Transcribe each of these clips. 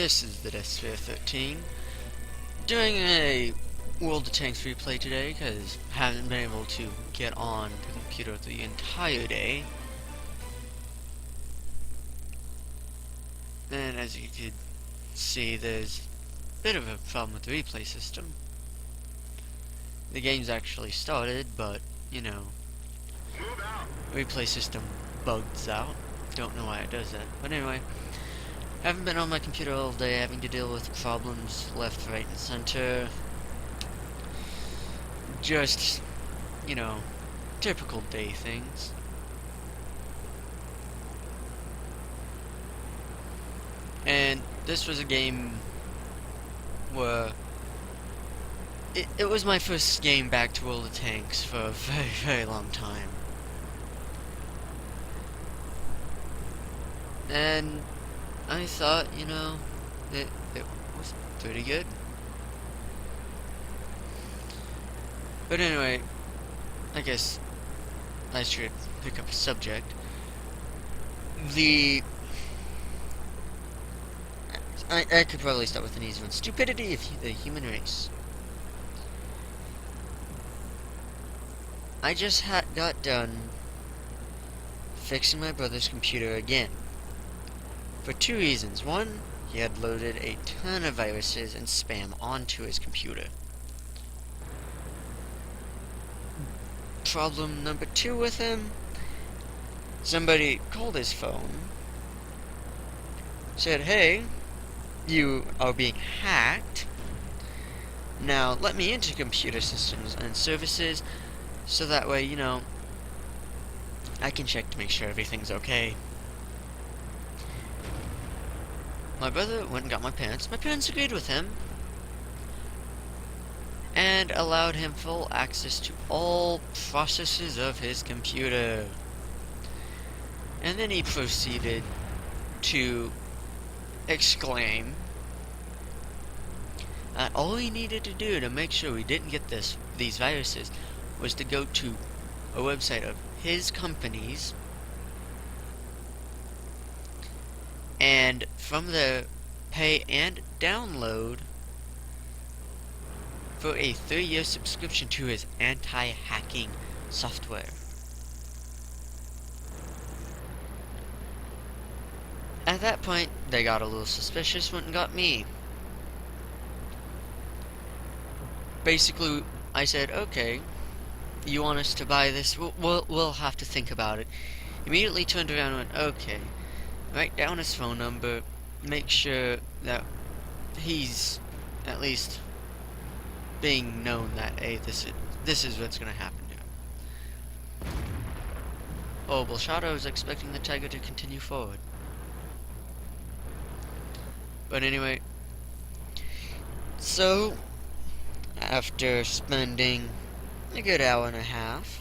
This is the Desphere 13, doing a World of Tanks replay today, because I haven't been able to get on the computer the entire day. And as you could see, there's a bit of a problem with the replay system. The game's actually started, but, you know, the replay system bugs out. Don't know why it does that. But anyway, haven't been on my computer all day, having to deal with problems left, right, and center. Just, you know, typical day things. And this was a game where it was my first game back to World of Tanks for a very, very long time. And I thought, you know, it was pretty good. But anyway, I guess I should pick up a subject. I could probably start with an easy one. Stupidity of the human race. I just got done fixing my brother's computer again. For two reasons. One, he had loaded a ton of viruses and spam onto his computer. Problem number two with him, somebody called his phone, said, "Hey, you are being hacked. Now let me into computer systems and services so that way, you know, I can check to make sure everything's okay." My brother went and got my parents. My parents agreed with him and allowed him full access to all processes of his computer. And then he proceeded to exclaim that all he needed to do to make sure we didn't get these viruses was to go to a website of his company's, and from there pay and download for a 3-year subscription to his anti-hacking software. At that point, they got a little suspicious, went and got me. Basically, I said, "Okay, you want us to buy this? We'll have to think about it." Immediately turned around and went, "Okay, write down his phone number, make sure that he's at least being known that, hey, this is what's gonna happen to him." Oh, Bolshado was expecting the tiger to continue forward. But anyway, so after spending a good hour and a half,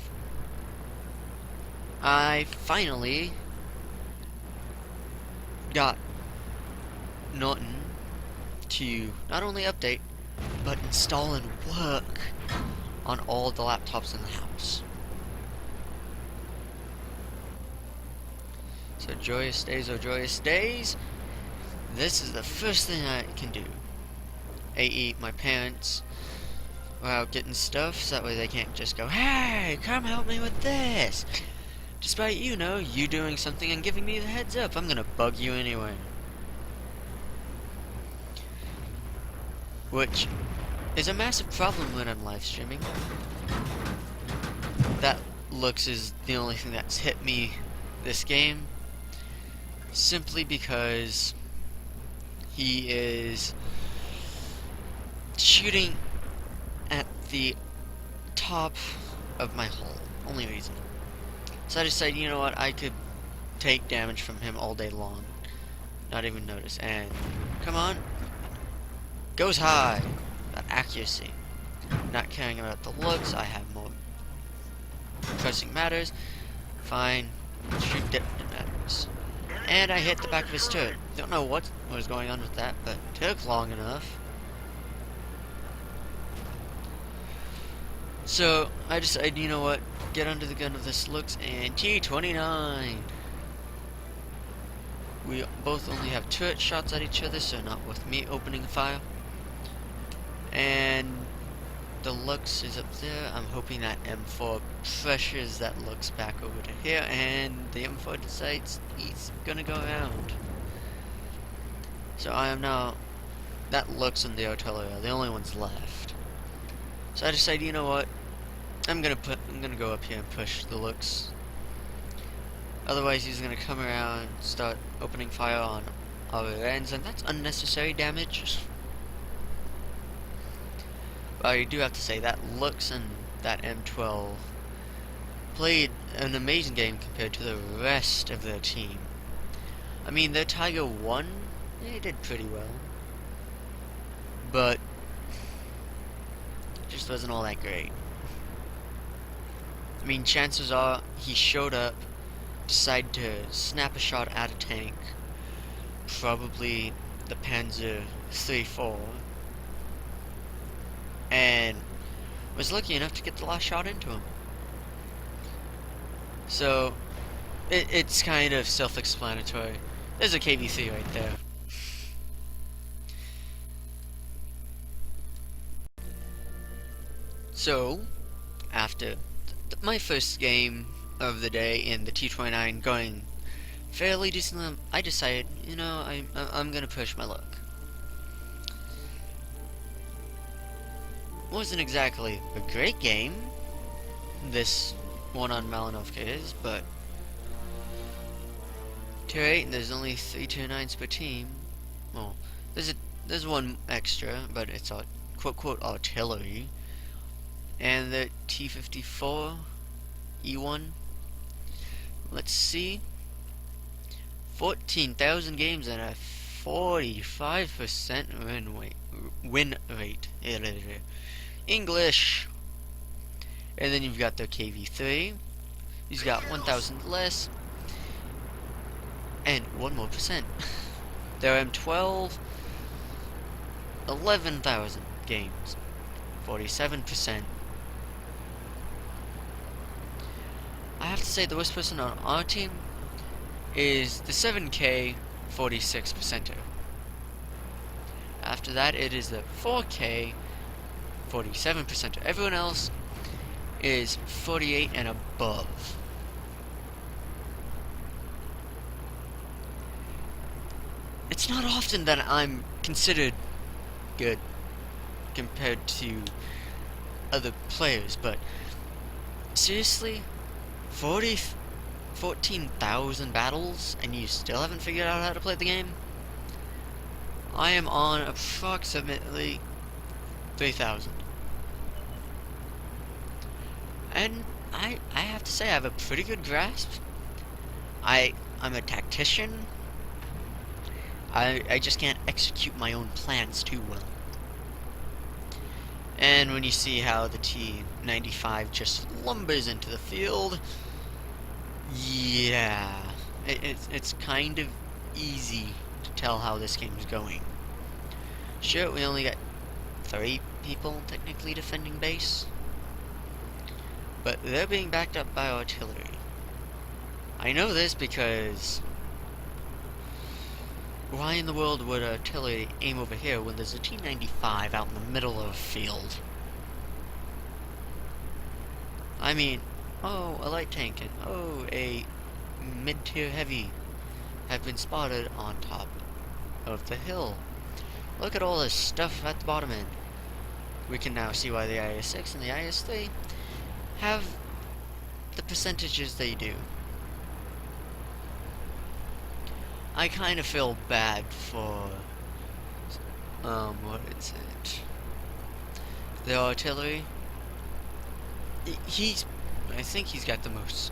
I finally got Norton to not only update, but install and work on all the laptops in the house. So joyous days, oh joyous days. This is the first thing I can do. A.e. my parents were out getting stuff, so that way they can't just go, "Hey, come help me with this." Despite, you know, you doing something and giving me the heads up, I'm gonna bug you anyway. Which is a massive problem when I'm live streaming. That looks is the only thing that's hit me this game, simply because he is shooting at the top of my hull. Only reason. So I decided, you know what, I could take damage from him all day long, not even notice. And come on, goes high. That accuracy. Not caring about the looks, I have more pressing matters. Fine, shoot different matters. And I hit the back of his turret. Don't know what was going on with that, but it took long enough. So I decided, you know what, get under the gun of this looks, and T-29. we both only have turret shots at each other, so not with me opening fire. And the Lux is up there. I'm hoping that M4 pressures that Lux back over to here, and the M4 decides he's gonna go around. So I am now, that Lux and the artillery are the only ones left. So I decided, you know what, I'm gonna go up here and push the Lux. Otherwise he's gonna come around and start opening fire on our ends, and that's unnecessary damage. But I do have to say that Lux and that M12 played an amazing game compared to the rest of their team. I mean, their Tiger 1, they did pretty well, but it just wasn't all that great. I mean, chances are he showed up, decided to snap a shot at a tank, probably the Panzer III-4, and was lucky enough to get the last shot into him. So it's kind of self-explanatory. There's a KV-3 right there. So after my first game of the day in the T29 going fairly decently, I decided, you know, I'm gonna push my luck. Wasn't exactly a great game, this one on Malinovka is, but tier 8, and there's only 3 tier 9s per team. Well, there's one extra, but it's a quote artillery. And the T54 E1. Let's see. 14,000 games and a 45% win rate. English. And then you've got the KV3. He's got 1,000 less. And 1 more percent. There M12. 11,000 games. 47%. I have to say the worst person on our team is the 7K 46%er. After that it is the 4K 47%er. Everyone else is 48 and above. It's not often that I'm considered good compared to other players, but seriously, 14,000 battles and you still haven't figured out how to play the game? I am on approximately 3,000. And I have to say I have a pretty good grasp. I'm a tactician. I just can't execute my own plans too well. And when you see how the T95 just lumbers into the field, yeah, it's kind of easy to tell how this game's going. Sure, we only got 3 people technically defending base, but they're being backed up by artillery. I know this because why in the world would artillery aim over here when there's a T95 out in the middle of a field? I mean, oh, a light tank and oh, a mid-tier heavy have been spotted on top of the hill. Look at all this stuff at the bottom end. We can now see why the IS-6 and the IS-3 have the percentages they do. I kind of feel bad for, what is it? The artillery. I think he's got the most.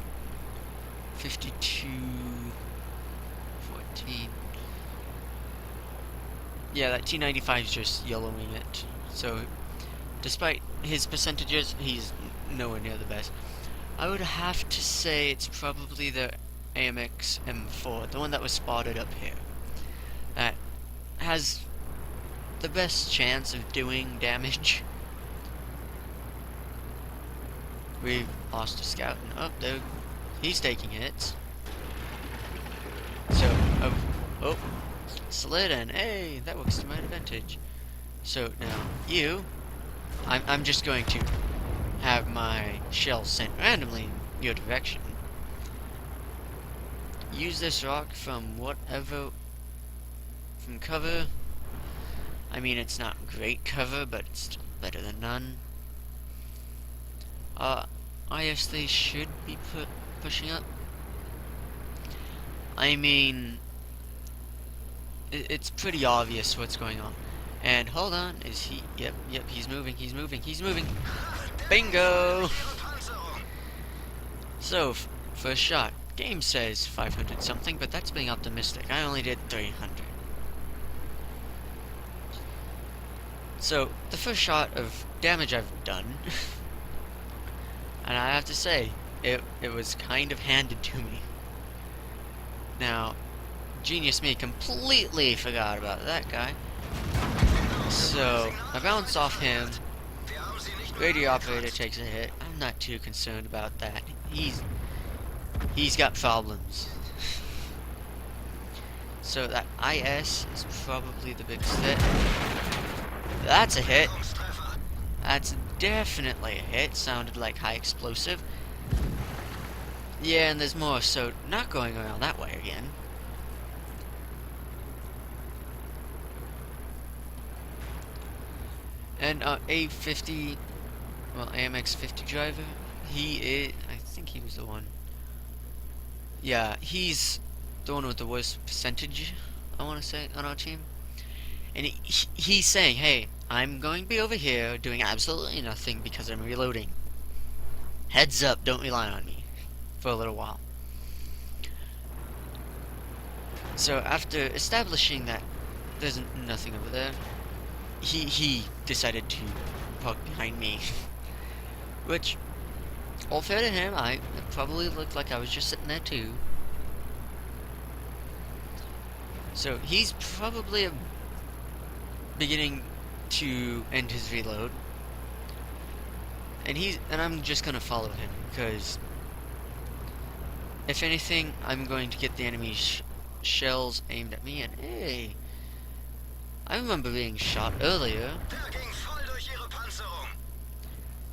52, 14. Yeah, that T95 is just yellowing it. So, despite his percentages, he's nowhere near the best. I would have to say it's probably the AMX M4, the one that was spotted up here, that has the best chance of doing damage. We've lost a scout, and oh, there, he's taking hits. So, Oh, slid in. Hey, that works to my advantage. So now you, I'm just going to have my shell sent randomly in your direction. Use this rock from cover. I mean, it's not great cover, but it's still better than none. I guess they should be pushing up. I mean, it's pretty obvious what's going on. And hold on, is he? Yep, he's moving, he's moving, he's moving. Bingo! So, first shot. Game says 500 something, but that's being optimistic. I only did 300. So, the first shot of damage I've done, and I have to say, it was kind of handed to me. Now, genius me completely forgot about that guy. So, I bounce off him. Radio operator takes a hit. I'm not too concerned about that. He's got problems. So that IS is probably the biggest hit. That's a hit. That's definitely a hit. Sounded like high explosive. Yeah, and there's more, so not going around that way again. And A50, well, AMX50 driver, he is, I think he was the one. Yeah, he's the one with the worst percentage, I want to say, on our team. And he's saying, hey, I'm going to be over here doing absolutely nothing because I'm reloading. Heads up, don't rely on me for a little while. So after establishing that there's nothing over there, he decided to park behind me. Which, all fair to him, it probably looked like I was just sitting there too. So he's probably beginning to end his reload. And I'm just gonna follow him, because if anything, I'm going to get the enemy shells aimed at me, and hey, I remember being shot earlier.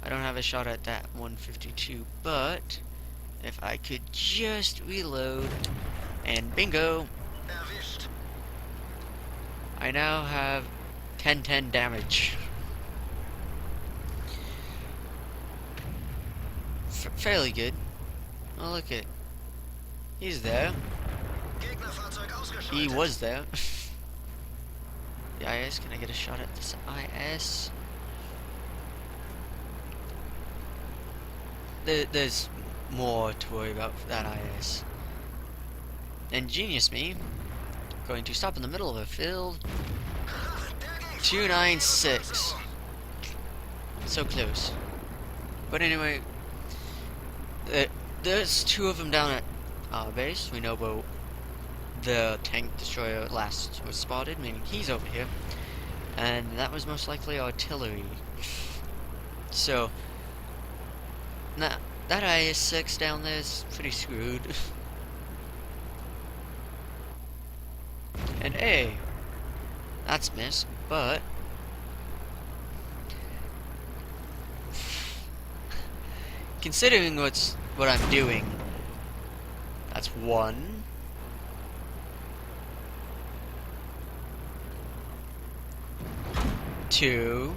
I don't have a shot at that 152, but if I could just reload, and bingo, I now have 1010 damage. Fairly good. Oh, look at, he's there. He was there. The IS, can I get a shot at this IS? There's more to worry about for that IS. And genius me, going to stop in the middle of a field. 296. So close. But anyway, there's two of them down at our base. We know where the tank destroyer last was spotted, meaning he's over here. And that was most likely artillery. So, now, that IS-6 down there is pretty screwed. And hey, that's missed, but considering what I'm doing, that's 1, 2,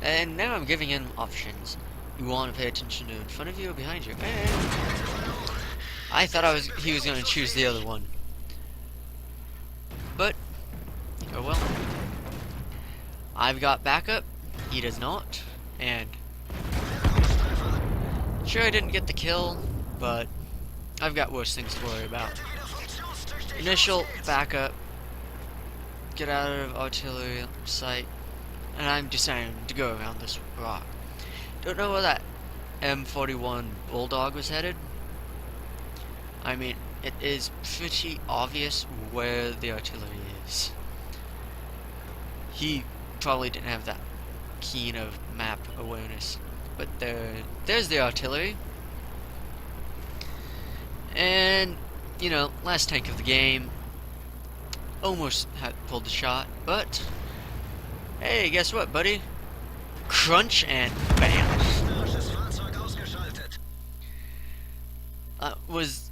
and now I'm giving him options. You want to pay attention to in front of you or behind you. And I thought he was going to choose the other one. But, oh well. I've got backup, he does not, and sure I didn't get the kill, but I've got worse things to worry about. Initial backup, get out of artillery sight, and I'm deciding to go around this rock. Don't know where that M41 Bulldog was headed. I mean, it is pretty obvious where the artillery is. He probably didn't have that keen of map awareness, but there's the artillery. And, you know, last tank of the game. Almost had pulled the shot, but hey, guess what, buddy? Crunch and bam! Was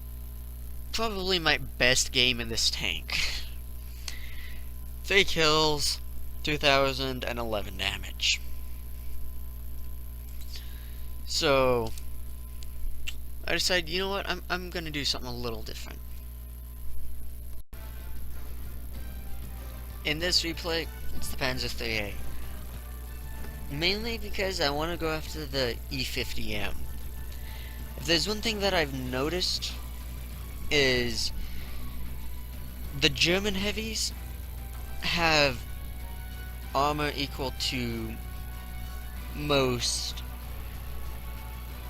probably my best game in this tank. 3 kills, 2011 damage. So I decided, you know what, I'm gonna do something a little different. In this replay, it's the Panzer IIIA. Mainly because I want to go after the E50M. If there's one thing that I've noticed, is the German heavies have armor equal to most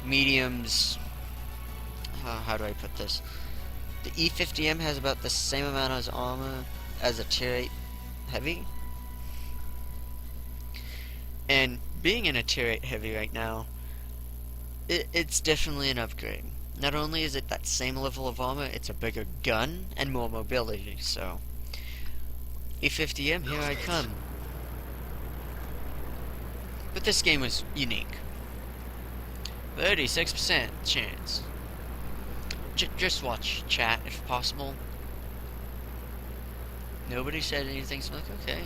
mediums. How do I put this? The E50M has about the same amount of armor as a tier 8 heavy. And being in a tier 8 heavy right now, it's definitely an upgrade. Not only is it that same level of armor, it's a bigger gun and more mobility, so E50M, here I come. But this game was unique. 36% chance. Just watch chat if possible. Nobody said anything, so I'm like, okay.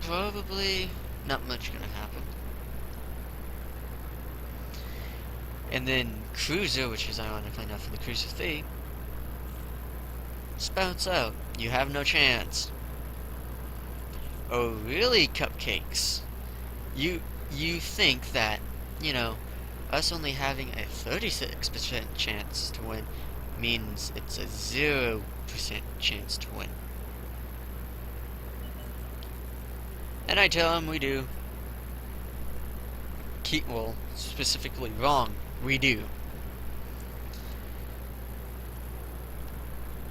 Probably not much gonna happen. And then Cruiser, which is ironically enough for the Cruiser 3, spouts out. You have no chance. Oh, really, Cupcakes? You think that, you know, us only having a 36% chance to win means it's a 0% chance to win. And I tell him we do. Well, specifically wrong. We do.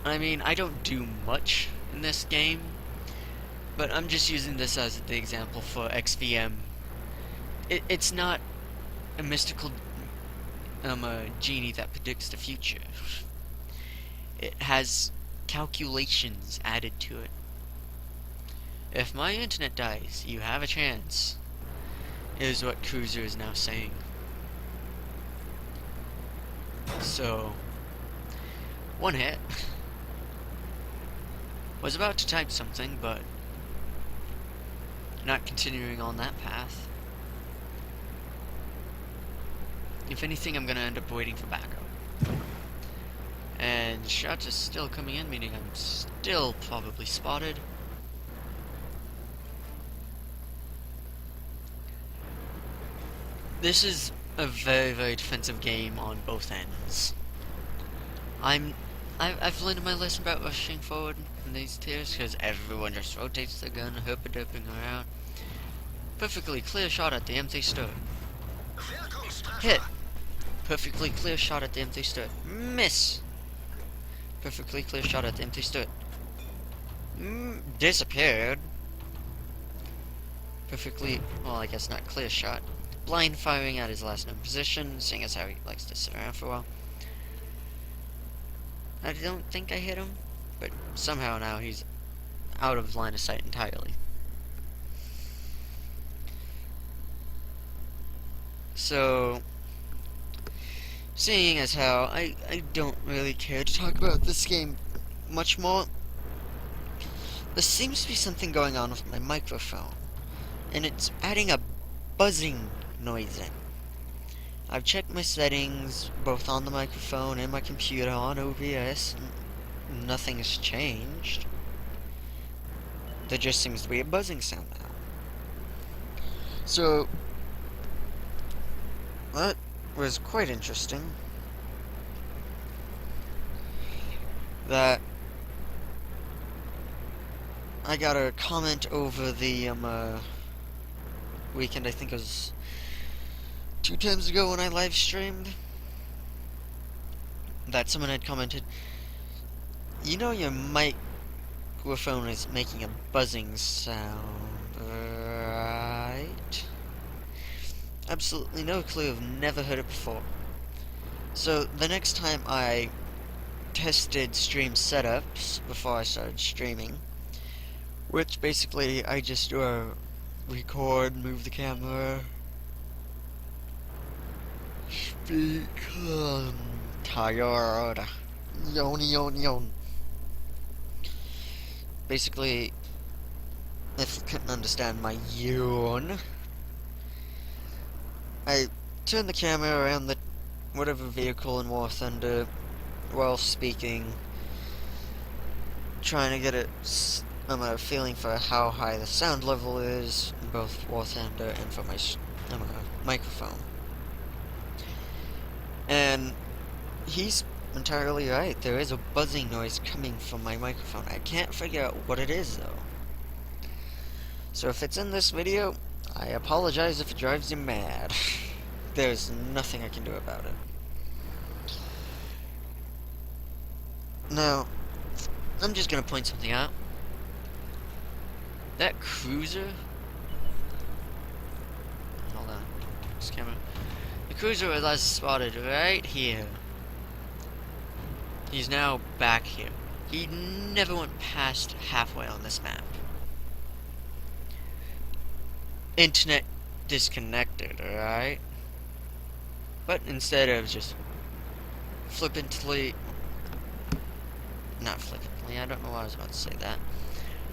I mean, I don't do much in this game, but I'm just using this as the example for XVM. It's not a mystical genie that predicts the future. It has calculations added to it. If my internet dies, you have a chance, is what Cruiser is now saying. So, one hit. Was about to type something, but not continuing on that path. If anything, I'm gonna end up waiting for backup. And shots is still coming in, meaning I'm still probably spotted. This is a very, very defensive game on both ends. I've learned my lesson about rushing forward in these tiers because everyone just rotates the gun, herpa-derping around. Perfectly clear shot at the empty stud. Hit. Perfectly clear shot at the empty stud. Miss. Perfectly clear shot at the empty stud. Disappeared. Perfectly, well, I guess not clear shot. Blind firing at his last known position, seeing as how he likes to sit around for a while. I don't think I hit him, but somehow now he's out of line of sight entirely. So, seeing as how I don't really care to talk about this game much more, there seems to be something going on with my microphone, and it's adding a buzzing noise in. I've checked my settings both on the microphone and my computer on OBS. Nothing has changed. There just seems to be a buzzing sound now. So that was quite interesting. That I got a comment over the weekend, I think it was 2 times ago when I live streamed, that someone had commented, you know your microphone is making a buzzing sound, right? Absolutely no clue, I've never heard it before. So the next time I tested stream setups before I started streaming, which basically I just record, move the camera, speak, tired, yawn. Basically, if you couldn't understand my yawn, I turn the camera around the whatever vehicle in War Thunder while speaking, trying to get a feeling for how high the sound level is in both War Thunder and for my microphone. And he's entirely right. There is a buzzing noise coming from my microphone. I can't figure out what it is though. So if it's in this video, I apologize if it drives you mad. There's nothing I can do about it. Now, I'm just gonna point something out. That cruiser... Hold on. This camera. The cruiser was last spotted right here. He's now back here. He never went past halfway on this map. Internet disconnected, alright? But instead of just not flippantly, I don't know why I was about to say that,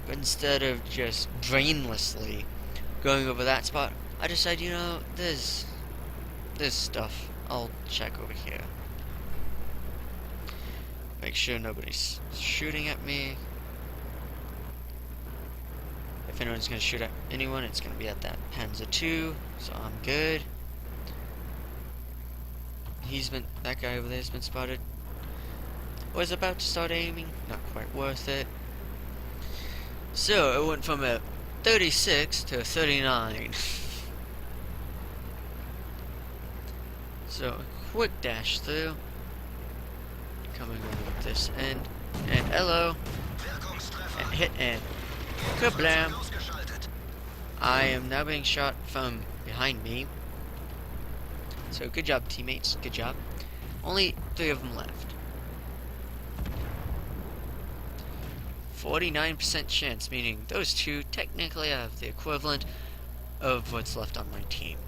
but instead of just brainlessly going over that spot, I decided, you know, there's stuff, I'll check over here. Make sure nobody's shooting at me. If anyone's gonna shoot at anyone, it's gonna be at that Panzer II, so I'm good. That guy over there's been spotted. Was about to start aiming, not quite worth it. So, it went from a 36 to a 39. So, a quick dash through. Coming over this end. And hello. And hit and kablam. I am now being shot from behind me. So good job, teammates. Good job. Only 3 of them left. 49% chance, meaning those 2 technically have the equivalent of what's left on my team.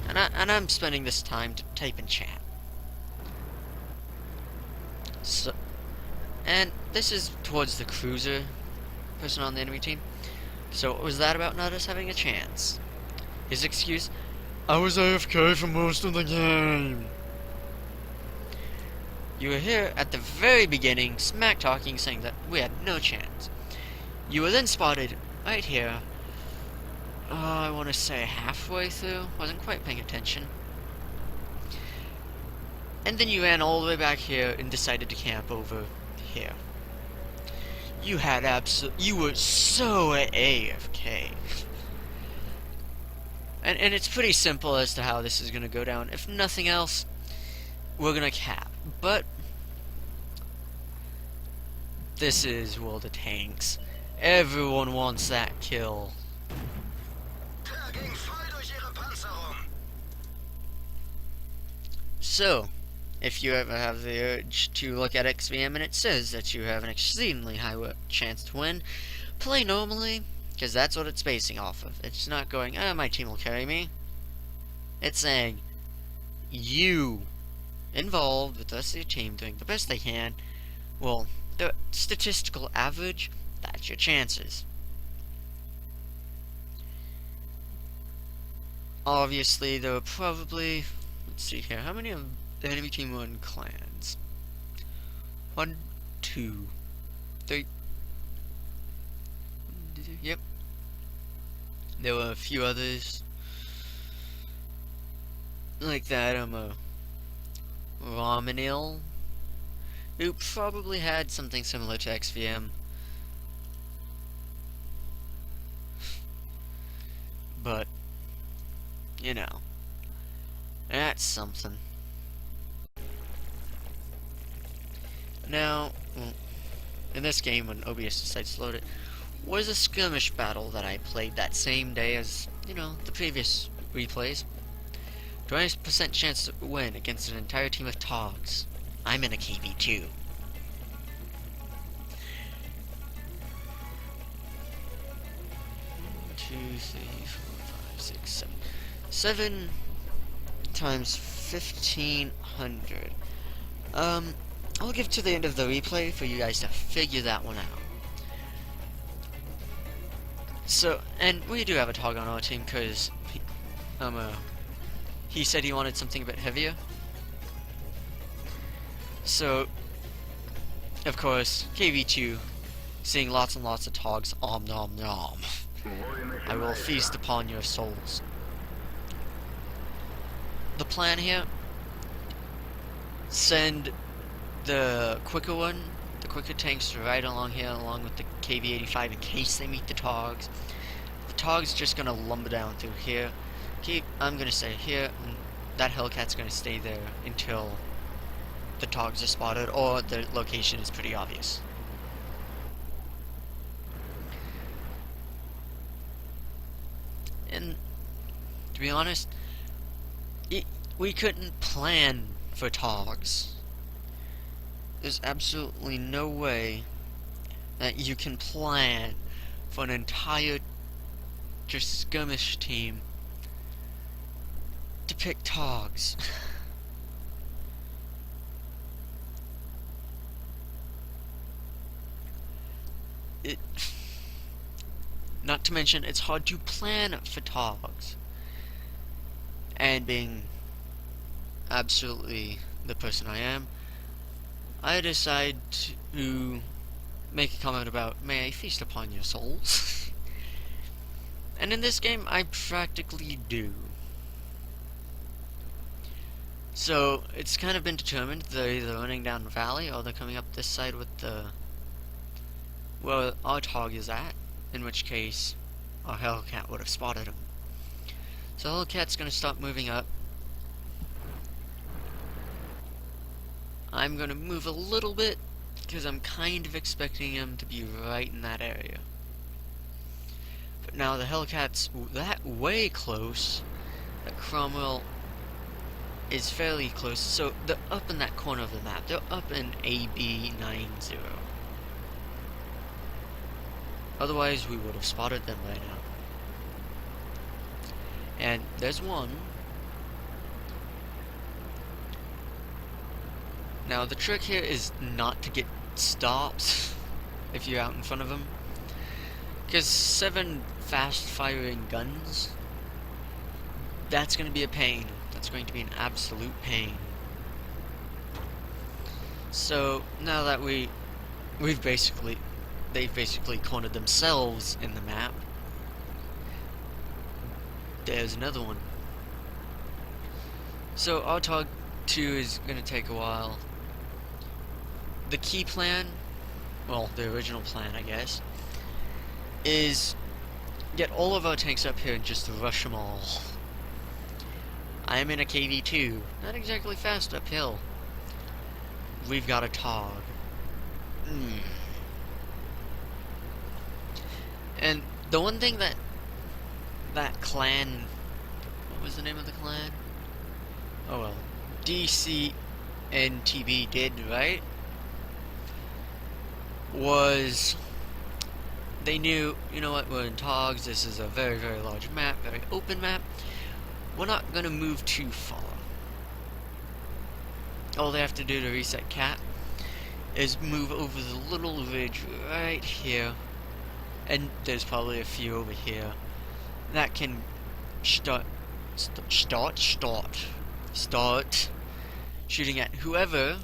And I'm spending this time to type in chat. So, and this is towards the cruiser person on the enemy team. So what was that about not us having a chance? His excuse? I was AFK for most of the game. You were here at the very beginning, smack talking, saying that we had no chance. You were then spotted right here. I want to say halfway through. Wasn't quite paying attention. And then you ran all the way back here and decided to camp over here. You were so AFK. And it's pretty simple as to how this is gonna go down. If nothing else, we're gonna cap. But this is World of Tanks. Everyone wants that kill. So, if you ever have the urge to look at XVM and it says that you have an exceedingly high chance to win, play normally, because that's what it's basing off of. It's not going, oh, my team will carry me. It's saying, you involved with the rest of your team doing the best they can, well, the statistical average, that's your chances. Obviously, there were probably, let's see here, how many of the enemy team were in clans? 1, 2, 3. Yep. There were a few others. Like that, Romanil, who probably had something similar to XVM. But, you know, that's something. Now, in this game, when OBS decides to load it, was a skirmish battle that I played that same day as, the previous replays. 20% chance to win against an entire team of Togs. I'm in a KV2. 2, 3, 4, 5, 6, 7. 7 times 1500. I'll give to the end of the replay for you guys to figure that one out. So, and we do have a Tog on our team because he said he wanted something a bit heavier. So, of course, KV2, seeing lots and lots of Togs, om nom nom. I will feast upon your souls. The plan here, send the quicker one, the quicker tanks right along here, along with the KV-85 in case they meet the Togs. The Togs just gonna lumber down through here. I'm gonna stay here, and that Hellcat's gonna stay there until the Togs are spotted, or the location is pretty obvious. And to be honest, we couldn't plan for Togs. There's absolutely no way that you can plan for an entire just skirmish team to pick Togs. Not to mention, it's hard to plan for Togs. And being absolutely the person I am, I decide to make a comment about, may I feast upon your souls? And in this game, I practically do. So, it's kind of been determined they're either running down the valley, or they're coming up this side with the... where our Tog is at, in which case, our Hellcat would have spotted him. So Hellcat's gonna start moving up. I'm gonna move a little bit, because I'm kind of expecting him to be right in that area. But now the Hellcat's that way close, that Cromwell is fairly close, so they're up in that corner of the map. They're up in AB90. Otherwise, we would have spotted them by now. And there's one. Now, the trick here is not to get stopped if you're out in front of them. Because 7 fast-firing guns, that's going to be a pain. That's going to be an absolute pain. So, now that they've basically cornered themselves in the map, there's another one. So Autog 2 is going to take a while. The key plan, well, the original plan, I guess, is get all of our tanks up here and just rush them all. I'm in a KV2, not exactly fast uphill. We've got a Tog. And the one thing that clan, what was the name of the clan? Oh well, DCNTB did, right? Was they knew, you know what, we're in Togs, this is a very, very large map, very open map. We're not gonna move too far. All they have to do to reset Cat is move over the little ridge right here. And there's probably a few over here that can start shooting at whoever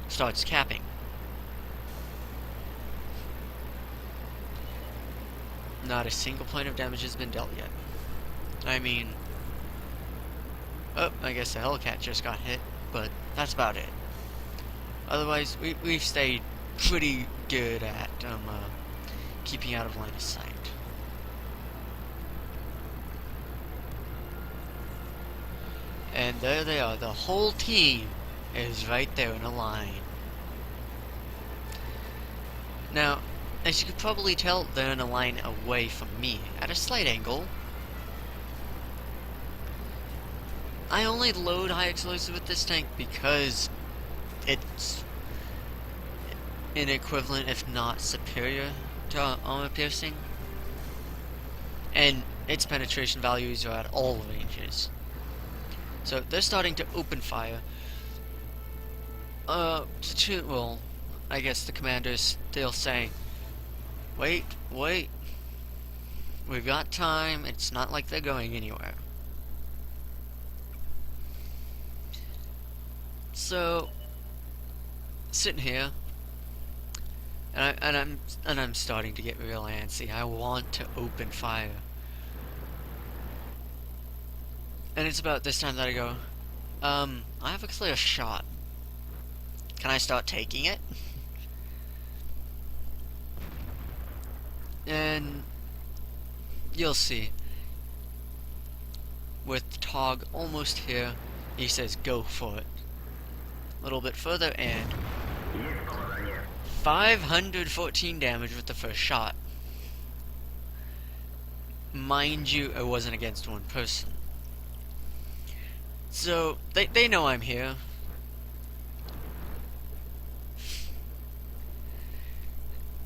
starts capping. Not a single point of damage has been dealt yet. I mean, oh, I guess the Hellcat just got hit, but that's about it. Otherwise, we've stayed pretty good at keeping out of line of sight. And there they are, the whole team is right there in a line. Now, As you could probably tell, they're in a line away from me, at a slight angle. I only load high explosive with this tank because it's an equivalent, if not superior, to armor piercing. And its penetration values are at all ranges. So they're starting to open fire. Well, I guess the commander's still saying, wait, we've got time, it's not like they're going anywhere. So, sitting here, and I'm starting to get real antsy. I want to open fire. And it's about this time that I go, I have a clear shot. Can I start taking it? And you'll see. With Tog almost here, he says go for it. A little bit further and 514 damage with the first shot. Mind you, it wasn't against one person. So, they know I'm here.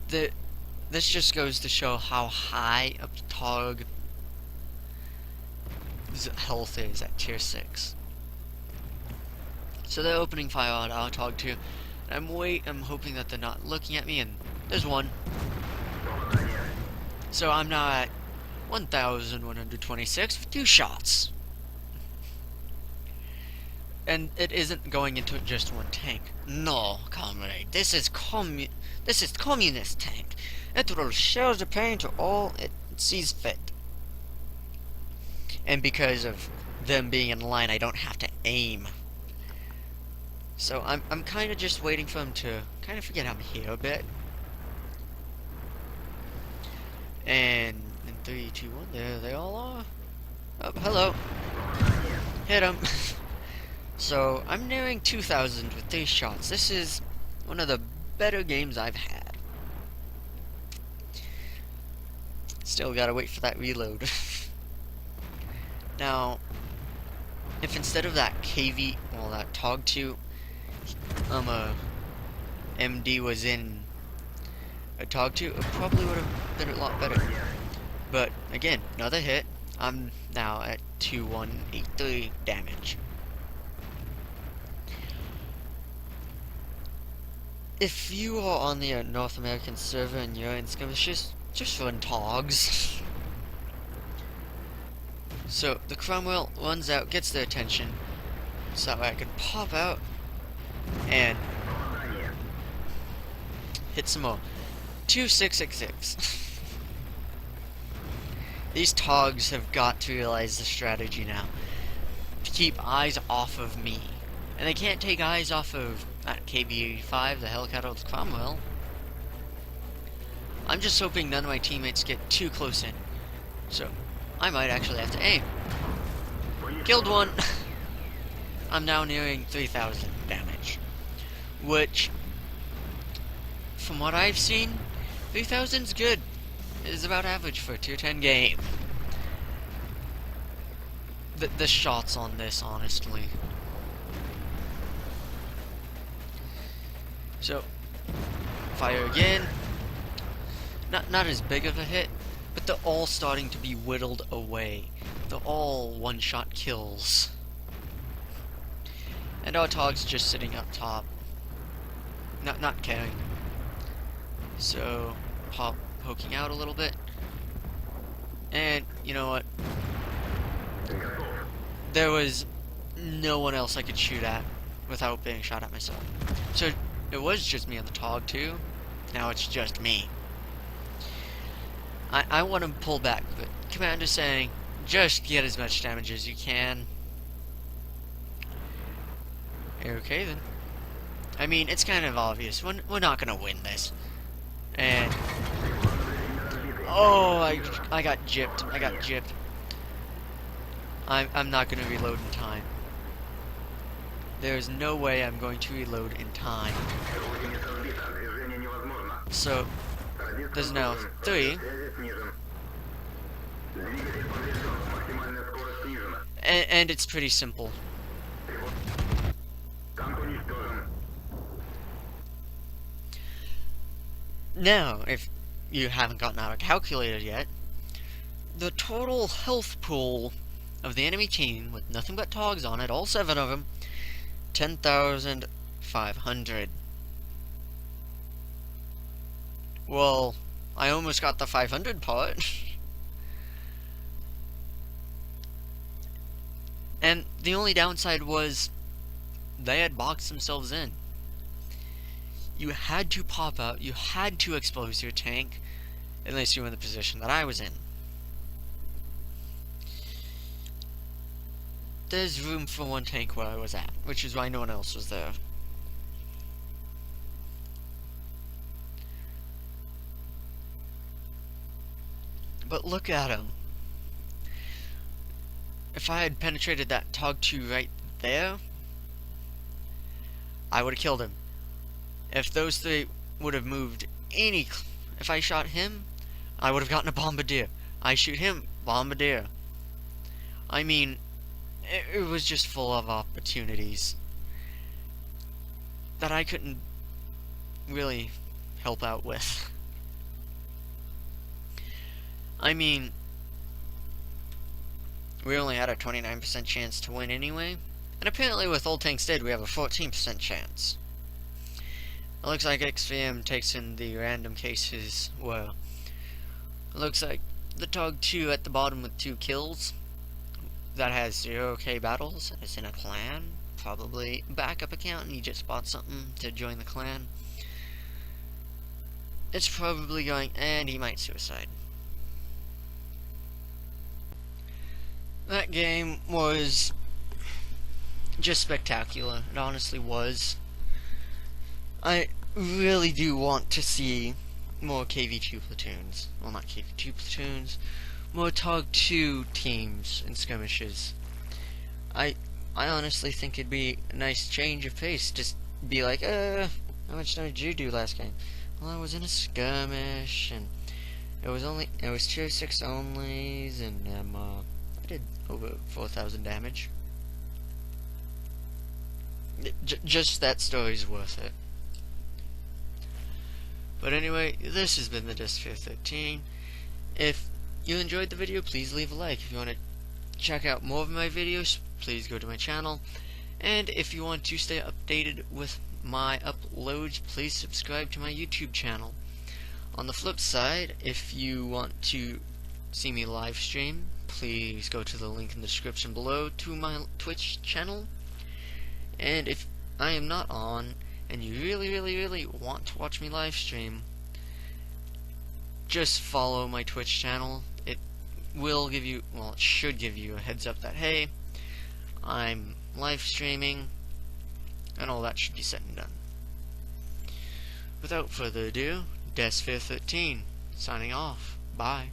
This just goes to show how high up Tog's health is at tier 6. So they're opening fire on our Tog too. I'm hoping that they're not looking at me, and there's one. So I'm now at 1,126 with 2 shots. And it isn't going into just one tank. No, comrade, this is communist tank. It will share the pain to all it sees fit. And because of them being in line, I don't have to aim. So I'm kind of just waiting for them to kind of forget I'm here a bit. And in 3, 2, 1, there they all are. Oh, hello. Hit them. So I'm nearing 2,000 with 3 shots. This is one of the better games I've had. Still gotta wait for that reload. Now, if instead of that KV, well, that Tog 2, MD was in a Tog 2, it probably would have been a lot better. But again, another hit. I'm now at 2183 damage. If you are on the North American server and you're in skirmishes, just run Togs. So the Cromwell runs out, gets their attention, so that way I can pop out and hit some more. 2666. These Togs have got to realize the strategy now. To keep eyes off of me. And they can't take eyes off of that KV-85, the Hellcat, or the Cromwell. I'm just hoping none of my teammates get too close in. So, I might actually have to aim. Killed one. I'm now nearing 3,000 damage. Which, from what I've seen, 3,000's good. It is about average for a tier 10 game. The shots on this, honestly. So, fire again. Not as big of a hit, but they're all starting to be whittled away. They're all one-shot kills. And our Tog's just sitting up top. Not caring. So, poking out a little bit. And, you know what? There was no one else I could shoot at without being shot at myself. So, it was just me on the Tog too. Now it's just me. I want to pull back, but Commander's saying, just get as much damage as you can. Okay then. I mean, it's kind of obvious. We're not gonna win this. And oh, I got gypped. I got gypped. I'm not gonna reload in time. There's no way I'm going to reload in time. So There's now 3. And it's pretty simple. Now, if you haven't gotten out a calculator yet, the total health pool of the enemy team, with nothing but togs on it, all 7 of them, 10,500. Well, I almost got the 500 part. And the only downside was they had boxed themselves in. You had to pop out, you had to expose your tank, unless you were in the position that I was in. There's room for one tank where I was at, which is why no one else was there. But look at him. If I had penetrated that Tog 2 right there, I would have killed him. If those 3 would have moved if I shot him, I would have gotten a bombardier. I shoot him, bombardier. I mean, it was just full of opportunities that I couldn't really help out with. I mean, we only had a 29% chance to win anyway, and apparently with Old Tanks Dead we have a 14% chance. It looks like XVM takes in the random cases where it looks like the Tog 2 at the bottom with 2 kills that has 0k battles and is in a clan, probably backup account, and he just bought something to join the clan. It's probably going, and he might suicide. That game was just spectacular. It honestly was. I really do want to see more KV2 platoons. Well, not KV2 platoons. More Tog 2 teams and skirmishes. I honestly think it'd be a nice change of pace. Just be like, how much damage did you do last game? Well, I was in a skirmish, and it was tier 6 onlys, and I did over 4,000 damage. Just that story's worth it. But anyway, this has been the Desphere 13. If you enjoyed the video, please leave a like. If you want to check out more of my videos, please go to my channel. And if you want to stay updated with my uploads, please subscribe to my YouTube channel. On the flip side, if you want to see me live stream, please go to the link in the description below to my Twitch channel. And if I am not on, and you really want to watch me live stream, just follow my Twitch channel. It will give you, well, it should give you a heads up that, hey, I'm live streaming, and all that should be said and done. Without further ado, Desphere 13, signing off. Bye.